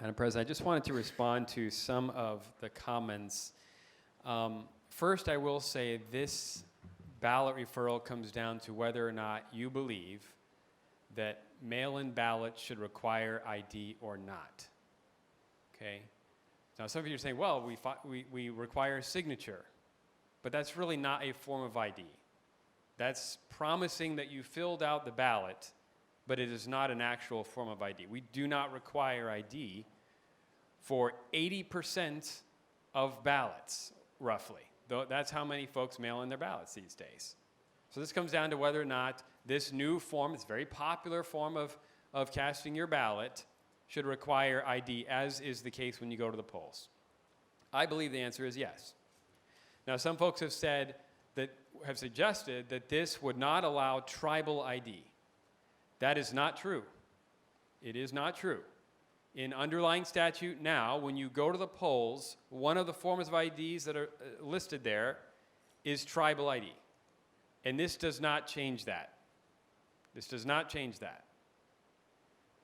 Madam President, I just wanted to respond to some of the comments. First, I will say this ballot referral comes down to whether or not you believe that mail-in ballots should require ID or not. Okay? Now, some of you are saying, well, we require a signature, but that's really not a form of ID. That's promising that you filled out the ballot, but it is not an actual form of ID. We do not require ID for 80% of ballots, roughly. That's how many folks mail in their ballots these days. So this comes down to whether or not this new form, this very popular form of casting your ballot, should require ID, as is the case when you go to the polls. I believe the answer is yes. Now, some folks have suggested that this would not allow tribal ID. That is not true. It is not true. In underlying statute now, when you go to the polls, one of the forms of IDs that are listed there is tribal ID. And this does not change that. This does not change that.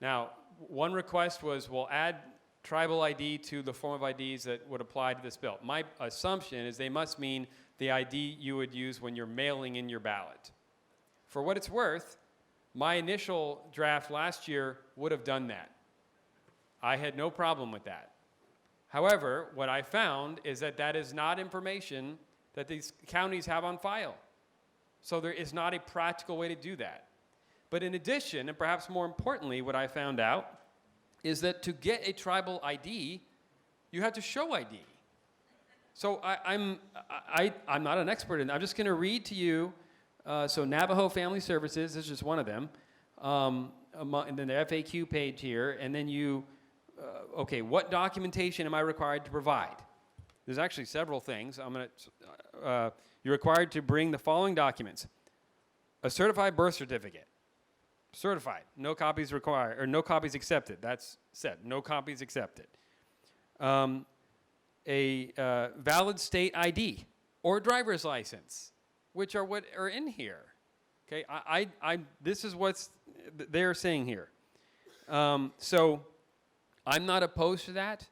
Now, one request was, we'll add tribal ID to the form of IDs that would apply to this bill. My assumption is they must mean the ID you would use when you're mailing in your ballot. For what it's worth, my initial draft last year would have done that. I had no problem with that. However, what I found is that that is not information that these counties have on file. So there is not a practical way to do that. But in addition, and perhaps more importantly, what I found out is that to get a tribal ID, you have to show ID. So I'm not an expert in it. I'm just going to read to you. So Navajo Family Services is just one of them. And then the FAQ page here, and then you, okay, what documentation am I required to provide? There's actually several things. You're required to bring the following documents: a certified birth certificate, certified, no copies required, or no copies accepted. That's said, no copies accepted. A valid state ID or driver's license, which are what are in here. Okay, this is what they're saying here. So I'm not opposed to that.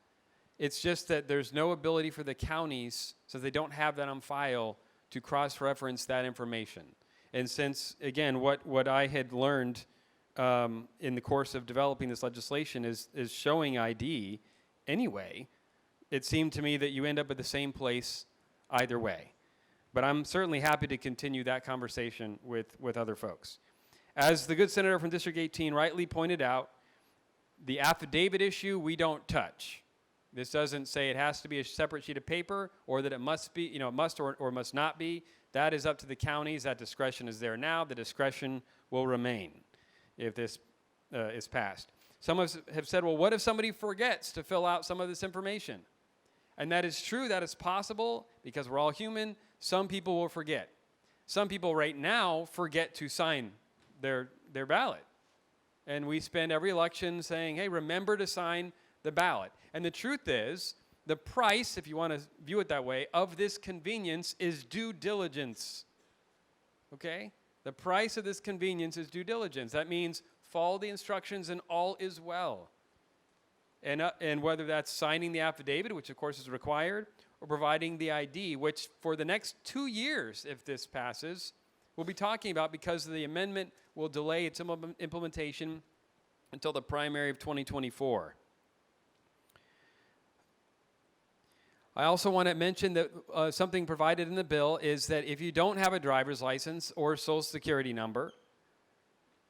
It's just that there's no ability for the counties, so they don't have that on file, to cross-reference that information. And since, again, what I had learned in the course of developing this legislation is showing ID anyway, it seemed to me that you end up at the same place either way. But I'm certainly happy to continue that conversation with other folks. As the good senator from District 18 rightly pointed out, the affidavit issue we don't touch. This doesn't say it has to be a separate sheet of paper, or that it must be, it must or must not be. That is up to the counties. That discretion is there now. The discretion will remain if this is passed. Some have said, well, what if somebody forgets to fill out some of this information? And that is true. That is possible, because we're all human. Some people will forget. Some people right now forget to sign their ballot. And we spend every election saying, hey, remember to sign the ballot. And the truth is, the price, if you want to view it that way, of this convenience is due diligence. Okay? The price of this convenience is due diligence. That means follow the instructions and all is well. And whether that's signing the affidavit, which of course is required, or providing the ID, which for the next 2 years, if this passes, we'll be talking about, because the amendment will delay its implementation until the primary of 2024. I also want to mention that something provided in the bill is that if you don't have a driver's license or social security number,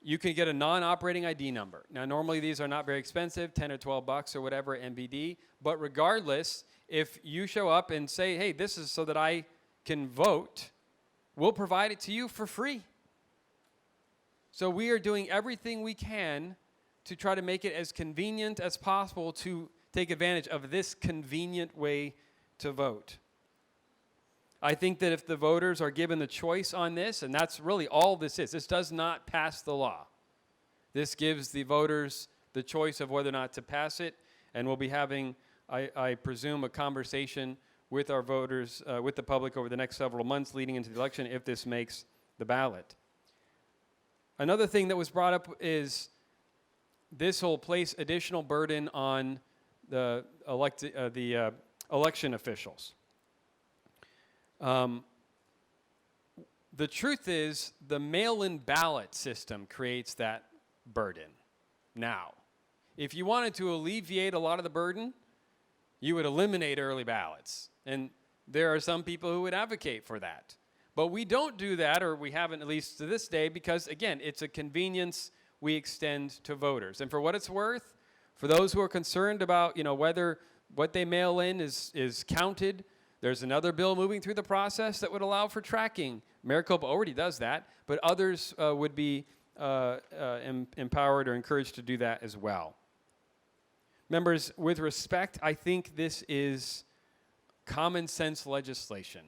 you can get a non-operating ID number. Now, normally these are not very expensive, 10 or 12 bucks or whatever, NBD. But regardless, if you show up and say, hey, this is so that I can vote, we'll provide it to you for free. So we are doing everything we can to try to make it as convenient as possible to take advantage of this convenient way to vote. I think that if the voters are given the choice on this, and that's really all this is, this does not pass the law. This gives the voters the choice of whether or not to pass it, and we'll be having, I presume, a conversation with our voters, with the public over the next several months leading into the election if this makes the ballot. Another thing that was brought up is this will place additional burden on election officials. The truth is, the mail-in ballot system creates that burden now. If you wanted to alleviate a lot of the burden, you would eliminate early ballots. And there are some people who would advocate for that. But we don't do that, or we haven't at least to this day, because, again, it's a convenience we extend to voters. And for what it's worth, for those who are concerned about, whether what they mail in is counted, there's another bill moving through the process that would allow for tracking. Maricopa already does that, but others would be empowered or encouraged to do that as well. Members, with respect, I think this is common sense legislation.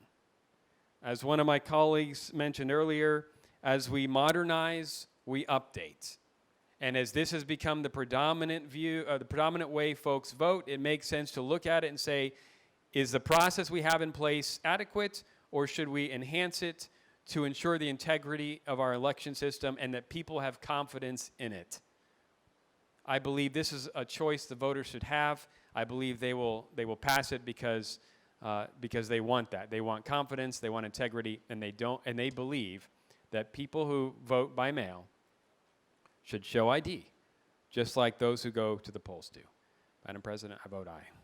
As one of my colleagues mentioned earlier, as we modernize, we update. And as this has become the predominant the predominant way folks vote, it makes sense to look at it and say, is the process we have in place adequate, or should we enhance it to ensure the integrity of our election system and that people have confidence in it? I believe this is a choice the voters should have. I believe they will pass it because they want that. They want confidence, they want integrity, and they believe that people who vote by mail should show ID, just like those who go to the polls do. Madam President, I vote aye.